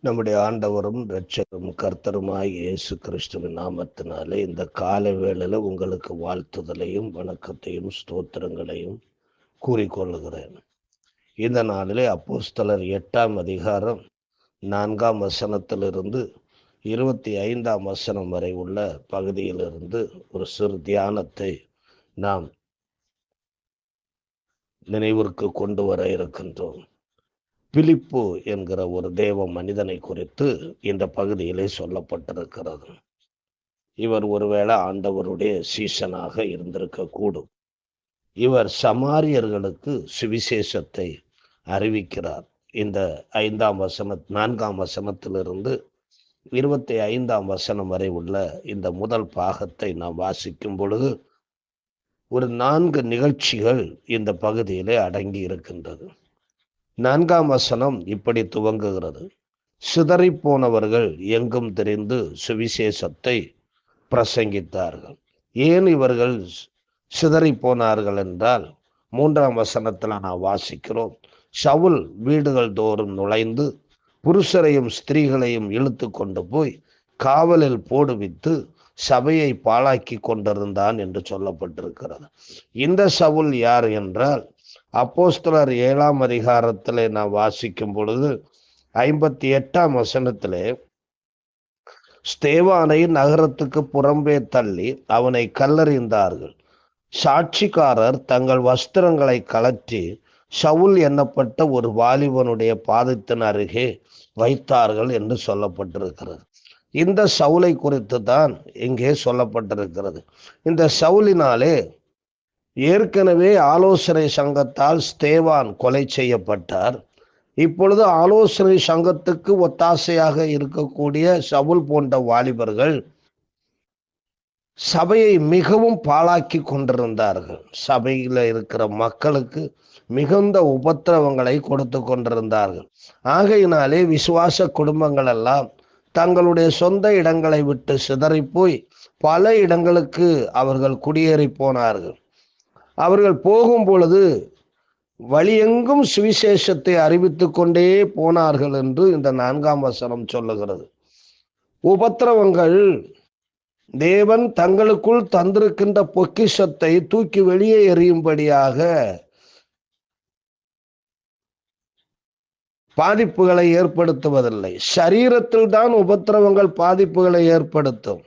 நம்முடைய ஆண்டவரும் இரட்சகரும் கர்த்தருமாய் இயேசு கிறிஸ்துவின் நாமத்தினாலே இந்த காலை வேளையில உங்களுக்கு வாழ்த்துதலையும் வணக்கத்தையும் ஸ்தோத்திரங்களையும் கூறிக்கொள்ளுகிறேன். இந்த நாளிலே அப்போஸ்தலர் 8ஆம் அதிகாரம் 4ஆம் வசனத்திலிருந்து 25ஆம் வசனம் வரை உள்ள பகுதியிலிருந்து ஒரு சிறு தியானத்தை நாம் நினைவிற்கு கொண்டு வர இருக்கின்றோம். பிலிப்பு என்கிற ஒரு தேவ மனிதனை குறித்து இந்த பகுதியிலே சொல்லப்பட்டிருக்கிறது. இவர் ஒருவேளை ஆண்டவருடைய சீசனாக இருந்திருக்க கூடும். இவர் சமாரியர்களுக்கு சுவிசேஷத்தை அறிவிக்கிறார். இந்த 4ஆம் வசனத்திலிருந்து 25ஆம் வசனம் வரை உள்ள இந்த முதல் பாகத்தை நாம் வாசிக்கும் பொழுது ஒரு 4 நிகழ்ச்சிகள் இந்த பகுதியிலே அடங்கி இருக்கின்றது. 4ஆம் வசனம் இப்படி துவங்குகிறது. சிதறிப்போனவர்கள் எங்கும் தெரிந்து சுவிசேஷத்தை பிரசங்கித்தார்கள். ஏன் இவர்கள் சிதறிப்போனார்கள் என்றால் 3ஆம் வசனத்தில் நாம் வாசிக்கிறோம். சவுல் வீடுகள் தோறும் நுழைந்து புருஷரையும் ஸ்திரீகளையும் இழுத்து கொண்டு போய் காவலில் போடுவித்து சபையை பாழாக்கி கொண்டிருந்தான் என்று சொல்லப்பட்டிருக்கிறது. இந்த சவுல் யார் என்றால் அப்போஸ்தலர் 7ஆம் அதிகாரத்திலே நாம் வாசிக்கும் பொழுது 58ஆம் வசனத்திலே ஸ்தேவானை நகரத்துக்கு புறம்பே தள்ளி அவனை கல்லறிந்தார்கள். சாட்சிக்காரர் தங்கள் வஸ்திரங்களை கழற்றி சவுல் எண்ணப்பட்ட ஒரு வாலிபனுடைய பாதத்தின் அருகே வைத்தார்கள் என்று சொல்லப்பட்டிருக்கிறது. இந்த சவுலை குறித்து தான் இங்கே சொல்லப்பட்டிருக்கிறது. இந்த சவுலினாலே ஏற்கனவே ஆலோசனை சங்கத்தால் ஸ்தேவான் கொலை செய்யப்பட்டார். இப்பொழுது ஆலோசனை சங்கத்துக்கு ஒத்தாசையாக இருக்கக்கூடிய சவுல் போன்ற வாலிபர்கள் சபையை மிகவும் பாழாக்கி கொண்டிருந்தார்கள். சபையில் இருக்கிற மக்களுக்கு மிகுந்த உபத்திரவங்களை கொடுத்து கொண்டிருந்தார்கள். ஆகையினாலே விசுவாச குடும்பங்கள் எல்லாம் தங்களுடைய சொந்த இடங்களை விட்டு சிதறி போய் பல இடங்களுக்கு அவர்கள் குடியேறி போனார்கள். அவர்கள் போகும் பொழுது வழியெங்கும் சுவிசேஷத்தை அறிவித்துக் கொண்டே போனார்கள் என்று இந்த 4ஆம் வசனம் சொல்லுகிறது. உபத்திரவங்கள் தேவன் தங்களுக்குள் தந்திருக்கின்ற பொக்கிஷத்தை தூக்கி வெளியே எறியும்படியாக பாதிப்புகளை ஏற்படுத்துவதில்லை. சரீரத்தில் தான் உபத்திரவங்கள் பாதிப்புகளை ஏற்படுத்தும்.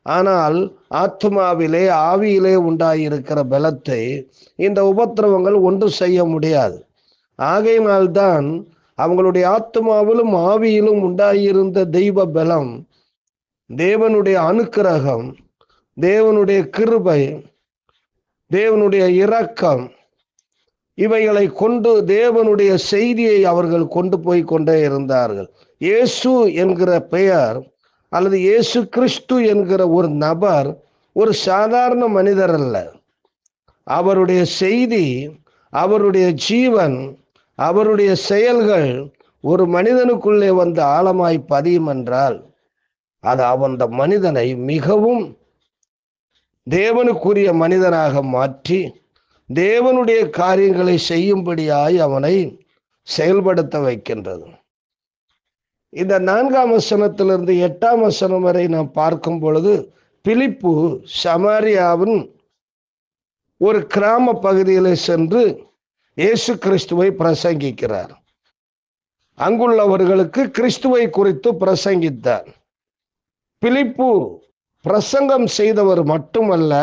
ஆனால் ஆத்மாவிலே ஆவியிலே உண்டாயிருக்கிற பலத்தை இந்த உபத்திரவங்கள் ஒன்று செய்ய முடியாது. ஆகையினால்தான் அவங்களுடைய ஆத்மாவிலும் ஆவியிலும் உண்டாயிருந்த தெய்வ பலம், தேவனுடைய அனுக்கிரகம், தேவனுடைய கிருபை, தேவனுடைய இரக்கம், இவைகளை கொண்டு தேவனுடைய செய்தியை அவர்கள் கொண்டு போய் கொண்டே இருந்தார்கள். இயேசு என்கிற பெயர் அல்லது இயேசு கிறிஸ்து என்கிற ஒரு நபர் ஒரு சாதாரண மனிதர் அல்ல. அவருடைய செய்தி, அவருடைய ஜீவன், அவருடைய செயல்கள் ஒரு மனிதனுக்குள்ளே வந்து ஆழமாய் பதியும் என்றால் அது அந்த மனிதனை மிகவும் தேவனுக்குரிய மனிதனாக மாற்றி தேவனுடைய காரியங்களை செய்யும்படியாய் அவனை செயல்படுத்த வைக்கின்றது. இந்த 4ஆம் வசனத்திலிருந்து 8ஆம் வசனம் வரை நாம் பார்க்கும் பொழுது பிலிப்பு சமாரியாவின் ஒரு கிராம பகுதியிலே சென்று இயேசு கிறிஸ்துவை பிரசங்கிக்கிறார். அங்குள்ளவர்களுக்கு கிறிஸ்துவை குறித்து பிரசங்கித்தார். பிலிப்பு பிரசங்கம் செய்தவர் மட்டுமல்ல,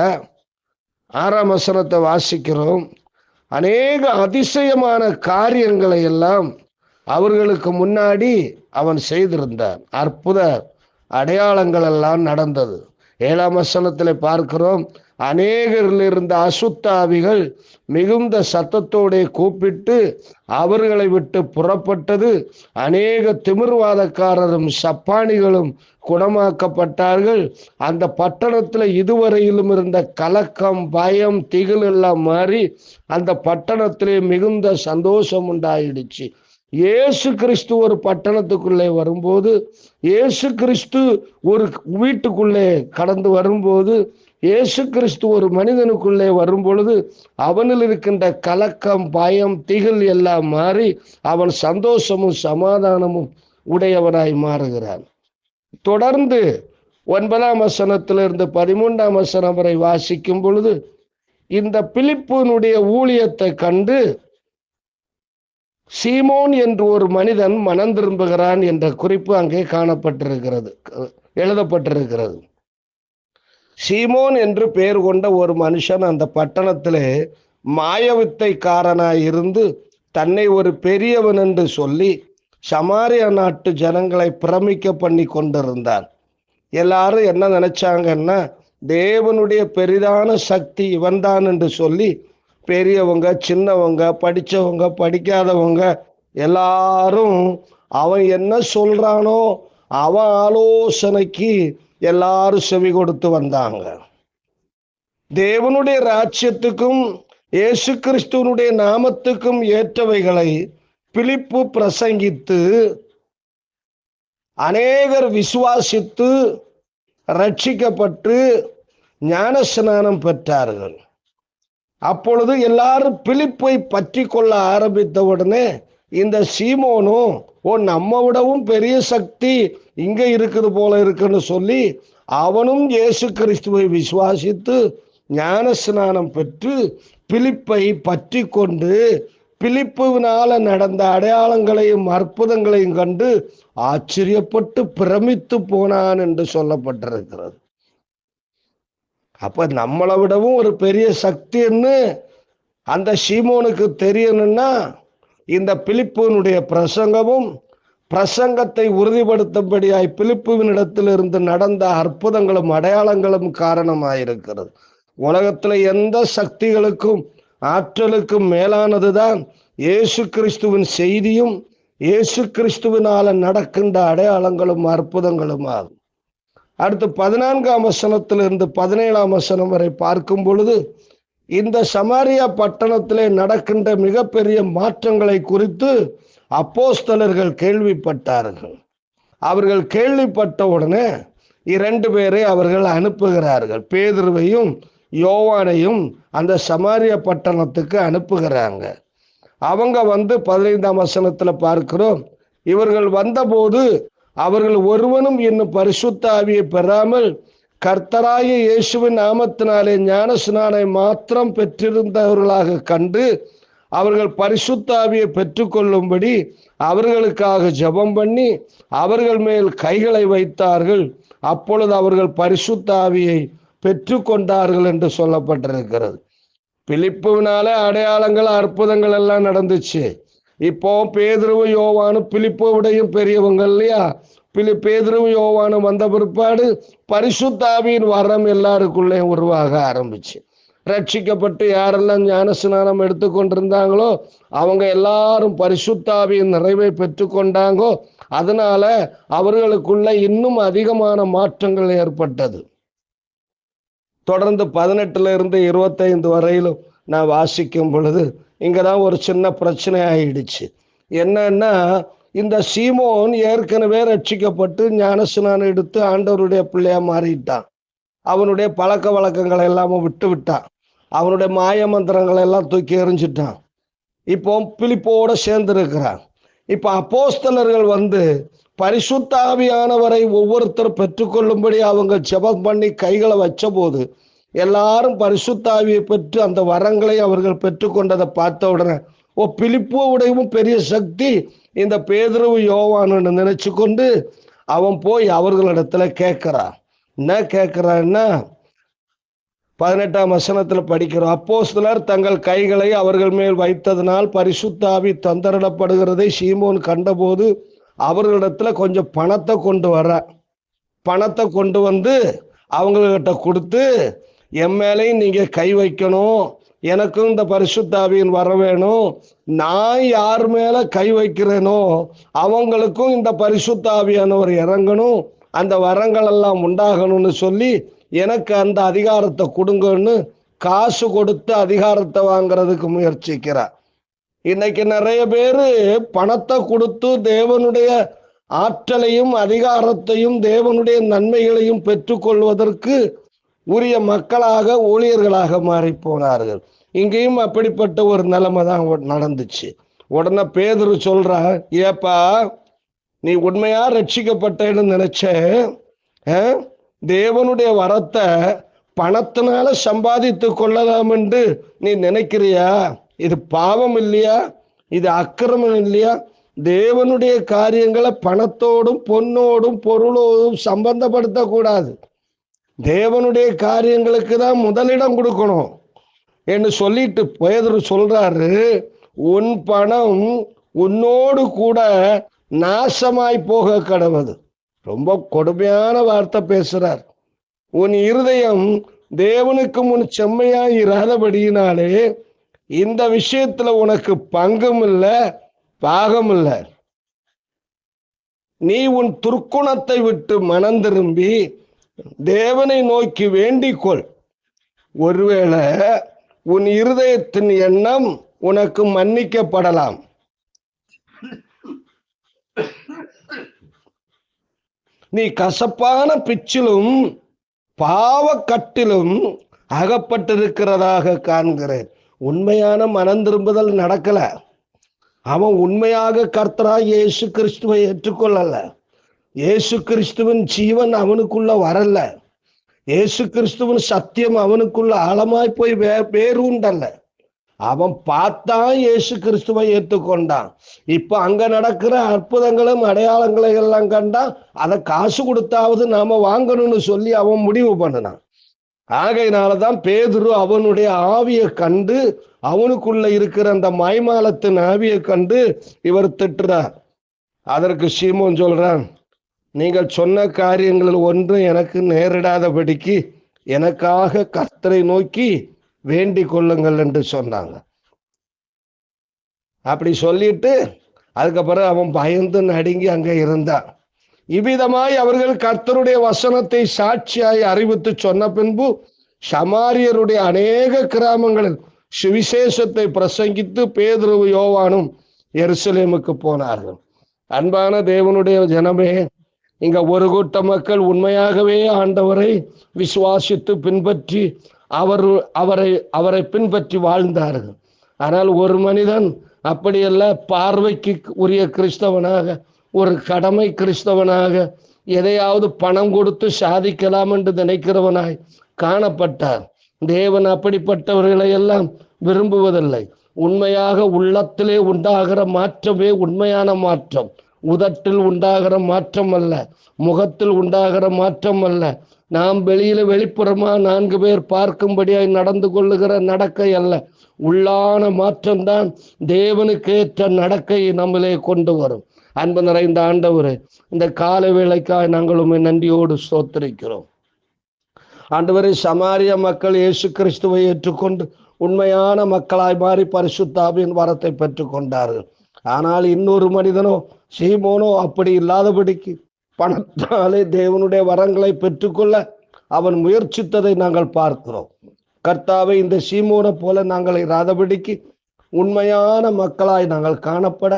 6ஆம் வசனத்தை வாசிக்கிறோம், அநேக அதிசயமான காரியங்களை எல்லாம் அவர்களுக்கு முன்னாடி அவன் செய்திருந்தார். அற்புத அடையாளங்கள் எல்லாம் நடந்தது. 7ஆம் வசனத்தில் பார்க்கிறோம், அநேகரில் இருந்த அசுத்தாவிகள் மிகுந்த சத்தத்தோടെ கூப்பிட்டு அவர்களை விட்டு புறப்பட்டது. அநேக திமிர்வாதக்காரரும் சப்பானிகளும் குணமாக்கப்பட்டார்கள். அந்த பட்டணத்தில் இதுவரையிலும் இருந்த கலக்கம், பயம், திகில் எல்லாம் மாறி அந்த பட்டணத்திலே மிகுந்த சந்தோஷம் உண்டாயிடுச்சு. இயேசு கிறிஸ்து ஒரு பட்டணத்துக்குள்ளே வரும்போது, இயேசு கிறிஸ்து ஒரு வீட்டுக்குள்ளே கடந்து வரும்போது, இயேசு கிறிஸ்து ஒரு மனிதனுக்குள்ளே வரும் பொழுது அவனில் இருக்கின்ற கலக்கம், பயம், திகில் எல்லாம் மாறி அவன் சந்தோஷமும் சமாதானமும் உடையவனாய் மாறுகிறான். தொடர்ந்து 9ஆம் வசனத்திலிருந்து 13ஆம் வசனம் வரை வாசிக்கும் பொழுது இந்த பிலிப்புனுடைய ஊழியத்தை கண்டு சீமோன் என்று ஒரு மனிதன் மனம் திரும்புகிறான் என்ற குறிப்பு அங்கே காணப்பட்டிருக்கிறது, எழுதப்பட்டிருக்கிறது. சீமோன் என்று பெயர் கொண்ட ஒரு மனுஷன் அந்த பட்டணத்திலே மாயவித்தைக்காரனாய் இருந்து தன்னை ஒரு பெரியவன் என்று சொல்லி சமாரிய நாட்டு ஜனங்களை பிரமிக்க பண்ணி கொண்டிருந்தான். எல்லாரும் என்ன நினைச்சாங்கன்னா, தேவனுடைய பெரிதான சக்தி இவன்தான் என்று சொல்லி பெரியவங்க, சின்னவங்க, படித்தவங்க, படிக்காதவங்க எல்லாரும் அவன் என்ன சொல்றானோ அவன் ஆலோசனைக்கு எல்லாரும் செவி கொடுத்து வந்தாங்க. தேவனுடைய ராஜ்யத்துக்கும் இயேசு கிறிஸ்துவனுடைய நாமத்துக்கும் ஏற்றவைகளை பிலிப்பு பிரசங்கித்து அநேகர் விசுவாசித்து ரட்சிக்கப்பட்டு ஞானஸ்நானம் பெற்றார்கள். அப்பொழுது எல்லாரும் பிலிப்பை பற்றி கொள்ள ஆரம்பித்த உடனே இந்த சீமோனும் நம்ம விடவும் பெரிய சக்தி இங்க இருக்குது போல இருக்குன்னு சொல்லி அவனும் இயேசு கிறிஸ்துவை விசுவாசித்து ஞானஸ்நானம் பெற்று பிலிப்பை பற்றி கொண்டு பிலிப்புவினால நடந்த அடையாளங்களையும் அற்புதங்களையும் கண்டு ஆச்சரியப்பட்டு பிரமித்து போனான் என்று சொல்லப்பட்டிருக்கிறது. அப்ப நம்மளை விடவும் ஒரு பெரிய சக்தின்னு அந்த சீமோனுக்கு தெரியணும்னா இந்த பிலிப்புவினுடைய பிரசங்கத்தை உறுதிப்படுத்தும்படியாய் பிலிப்புவினிடத்திலிருந்து நடந்த அற்புதங்களும் அடையாளங்களும் காரணமாயிருக்கிறது. உலகத்துல எந்த சக்திகளுக்கும் ஆற்றலுக்கும் மேலானதுதான் இயேசு கிறிஸ்துவின் செய்தியும் இயேசு கிறிஸ்துவினால நடக்கின்ற அடையாளங்களும் அற்புதங்களும் ஆகும். அடுத்து 14ஆம் வசனத்திலிருந்து 17ஆம் வசனம் வரை பார்க்கும் பொழுது இந்த சமாரியா பட்டணத்திலே நடக்கின்ற மிகப்பெரிய மாற்றங்களை குறித்து அப்போஸ்தலர்கள் கேள்விப்பட்டார்கள். அவர்கள் கேள்விப்பட்ட உடனே 2 பேரை அவர்கள் அனுப்புகிறார்கள். பேதுருவையும் யோவானையும் அந்த சமாரியா பட்டணத்துக்கு அனுப்புகிறாங்க. அவங்க 15ஆம் வசனத்துல பார்க்கிறோம், இவர்கள் வந்தபோது அவர்கள் ஒருவனும் இன்னும் பரிசுத்த ஆவியை பெறாமல் கர்த்தராகிய இயேசுவின் நாமத்தினாலே ஞானஸ்நானை மாத்திரம் பெற்றிருந்தவர்களாக கண்டு அவர்கள் பரிசுத்த ஆவியை பெற்றுக்கொள்ளும்படி அவர்களுக்காக ஜெபம் பண்ணி அவர்கள் மேல் கைகளை வைத்தார்கள். அப்பொழுது அவர்கள் பரிசுத்த ஆவியை பெற்றுக்கொண்டார்கள் என்று சொல்லப்பட்டிருக்கிறது. பிலிப்புவினாலே அடையாளங்கள் அற்புதங்கள் எல்லாம் நடந்துச்சு. இப்போ பேதுருவும் யோவானும் பிலிப்போவிடையும் பெரியவங்க இல்லையா? பேதுருவும் யோவானும் வந்த பிற்பாடு பரிசுத்த ஆவியின் வரம் எல்லாருக்குள்ளே உருவாக ஆரம்பிச்சு. ரட்சிக்கப்பட்டு யாரெல்லாம் ஞானஸ்நானம் எடுத்துக்கொண்டிருந்தாங்களோ அவங்க எல்லாரும் பரிசுத்த ஆவியின் நிறைவை பெற்றுக்கொண்டாங்கோ. அதனால அவர்களுக்குள்ள இன்னும் அதிகமான மாற்றங்கள் ஏற்பட்டது. தொடர்ந்து 18 25 வரையிலும் நான் வாசிக்கும் பொழுது இங்கதான் ஒரு சின்ன பிரச்சனை ஆயிடுச்சு. என்னன்னா, இந்த சீமோன் ஏற்கனவே ரட்சிக்கப்பட்டு ஞானஸ்நானம் எடுத்து ஆண்டவருடைய பிள்ளையா மாறிட்டான். அவனுடைய பழக்க வழக்கங்களை எல்லாமே விட்டு விட்டான். அவனுடைய மாய மந்திரங்களை எல்லாம் தூக்கி எறிஞ்சிட்டான். இப்போ பிலிப்போட சேர்ந்து இருக்கிறான். இப்ப அப்போஸ்தலர்கள் பரிசுத்த ஆவியானவரை ஒவ்வொருத்தரும் பெற்றுக்கொள்ளும்படி அவங்க ஜெபம் பண்ணி கைகளை வச்ச போது எல்லாரும் பரிசுத்த ஆவியை பெற்று அந்த வரங்களை அவர்கள் பெற்றுக்கொண்டதை பார்த்த உடனே பிலிப்போவுடையும் பெரிய சக்தி இந்த பேதுருவு யோவான்னு நினைச்சு கொண்டு அவன் போய் அவர்களிடத்துல கேட்கிறான். என்ன கேட்கிறான்னா, 18ஆம் வசனத்துல படிக்கிறோம், அப்போஸ்தலர் தங்கள் கைகளை அவர்கள் மேல் வைத்ததனால் பரிசுத்த ஆவி தந்தரிடப்படுகிறதை சீமோன் கண்டபோது அவர்களிடத்துல கொஞ்சம் பணத்தை கொண்டு வந்து அவங்ககிட்ட கொடுத்து, என் மேலையும் நீங்க கை வைக்கணும், எனக்கும் இந்த பரிசுத்த ஆவியின் வர வேணும், நான் யார் மேல கை வைக்கிறேனோ அவங்களுக்கும் இந்த பரிசுத்த ஆவியானவர் இறங்கணும், அந்த வரங்கள் எல்லாம் உண்டாகணும்னு சொல்லி எனக்கு அந்த அதிகாரத்தை கொடுங்கன்னு காசு கொடுத்து அதிகாரத்தை வாங்குறதுக்கு முயற்சிக்கிறார். இன்னைக்கு நிறைய பேரு பணத்தை கொடுத்து தேவனுடைய ஆற்றலையும் அதிகாரத்தையும் தேவனுடைய நன்மைகளையும் பெற்றுக்கொள்வதற்கு உரிய மக்களாக ஊழியர்களாக மாறி போனார்கள். இங்கேயும் அப்படிப்பட்ட ஒரு நிலைமை தான் நடந்துச்சு. உடனே பேதுரு சொல்றான், ஏப்பா நீ உண்மையா ரட்சிக்கப்பட்டேன்னு நினைச்ச தேவனுடைய வரத்தை பணத்தினால சம்பாதித்து கொள்ளலாம் என்று நீ நினைக்கிறியா? இது பாவம் இல்லையா? இது அக்கிரமம் இல்லையா? தேவனுடைய காரியங்களை பணத்தோடும் பொன்னோடும் பொருளோடும் சம்பந்தப்படுத்த கூடாது. தேவனுடைய காரியங்களுக்கு தான் முதலிடம் கொடுக்கணும் என்று சொல்லிட்டு பேதுரு சொல்றாரு, உன் பணம் உன்னோடு கூட நாசமாய் போக கடவுது. ரொம்ப கொடுமையான வார்த்தை பேசுறார். உன் இருதயம் தேவனுக்கு முன் செம்மையாய் இராதபடியினாலே இந்த விஷயத்துல உனக்கு பங்கும் இல்லை, பாகம் இல்லை. நீ உன் துர்க்குணத்தை விட்டு மனம் திரும்பி தேவனை நோக்கி வேண்டிக்கொள். ஒருவேளை உன் இருதயத்தின் எண்ணம் உனக்கு மன்னிக்கப்படலாம். நீ கசப்பான பிச்சிலும் பாவக்கட்டிலும் அகப்பட்டிருக்கிறதாக காண்கிறேன். உண்மையான மனம் திரும்புதல் நடக்கல. அவன் உண்மையாக கர்த்தராய் இயேசு கிறிஸ்துவை ஏற்றுக்கொள்ளல. இயேசு கிறிஸ்துவின் ஜீவன் அவனுக்குள்ள வரல. இயேசு கிறிஸ்துவின் சத்தியம் அவனுக்குள்ள ஆழமாய் போய் வேரூண்டல்ல. அவன் பார்த்தான் இயேசு கிறிஸ்துவை ஏற்றுக்கொண்டான். இப்ப அங்க நடக்கிற அற்புதங்களும் அடையாளங்களை எல்லாம் கண்டா அதை காசு கொடுத்தாவது நாம வாங்கணும்னு சொல்லி அவன் முடிவு பண்ணினான். ஆகையினாலதான் பேதுரு அவனுடைய ஆவியை கண்டு, அவனுக்குள்ள இருக்கிற அந்த மாய்மாலத்தின் ஆவியை கண்டு இவர் திட்டுறார். அதற்கு சீமோன் சொல்றான், நீங்கள் சொன்ன காரியங்களில் ஒன்றும் எனக்கு நேரிடாதபடிக்கு எனக்காக கர்த்தரை நோக்கி வேண்டிக் கொள்ளுங்கள் என்று சொன்னாங்க. அப்படி சொல்லிட்டு அதுக்கப்புறம் அவன் பயந்து நடுங்கி அங்க இருந்தான். இவ்விதமாய் அவர்கள் கர்த்தருடைய வசனத்தை சாட்சியாய் அறிவித்து சொன்ன பின்பு சமாரியருடைய அநேக கிராமங்களில் சுவிசேஷத்தை பிரசங்கித்து பேதுரு யோவானும் எருசலேமுக்கு போனார்கள். அன்பான தேவனுடைய ஜனமே, இங்க ஒரு கூட்ட மக்கள் உண்மையாகவே ஆண்டவரை விசுவாசித்து பின்பற்றி அவரை பின்பற்றி வாழ்ந்தார்கள். ஆனால் ஒரு மனிதன் அப்படியல்ல, பார்வைக்கு உரிய கிறிஸ்தவனாக, ஒரு கடமை கிறிஸ்தவனாக, எதையாவது பணம் கொடுத்து சாதிக்கலாம் என்று நினைக்கிறவனாய் காணப்பட்டார். தேவன் அப்படிப்பட்டவர்களை எல்லாம் விரும்புவதில்லை. உண்மையாக உள்ளத்திலே உண்டாகிற மாற்றமே உண்மையான மாற்றம். உதட்டில் உண்டாகிற மாற்றம் அல்ல, முகத்தில் உண்டாகிற மாற்றம் அல்ல. நாம் வெளிப்புறமா 4 பேர் பார்க்கும்படியாய் நடந்து கொள்ளுகிற நடக்கை அல்ல. உள்ளான மாற்றம்தான் தேவனுக்கு ஏற்ற நடக்கையை நம்மளே கொண்டு வரும். அன்பு நிறைந்த ஆண்டவரே, இந்த கால வேளைக்காய் நாங்களும் நன்றியோடு ஸ்தோத்திரிக்கிறோம். ஆண்டவரே, சமாரிய மக்கள் இயேசு கிறிஸ்துவை ஏற்றுக்கொண்டு உண்மையான மக்களாய் மாறி பரிசுத்த ஆவியின் வரத்தை பெற்றுக் கொண்டார்கள். ஆனால் இன்னொரு மனிதனோ, சீமோனோ அப்படி இல்லாதபடிக்கு பணத்தாலே தேவனுடைய வரங்களை பெற்றுக்கொள்ள அவன் முயற்சித்ததை நாங்கள் பார்க்கிறோம். கர்த்தாவை, இந்த சீமோனை போல நாங்கள் இராதபடிக்கு உண்மையான மக்களாய் நாங்கள் காணப்பட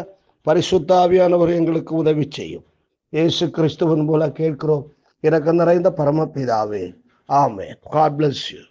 பரிசுத்த ஆவியானவர் எங்களுக்கு உதவி செய்யும். இயேசு கிறிஸ்துவின் மூலம் கேட்கிறோம், இரக்கம் நிறைந்த பரமபிதாவே, ஆமென். God bless you.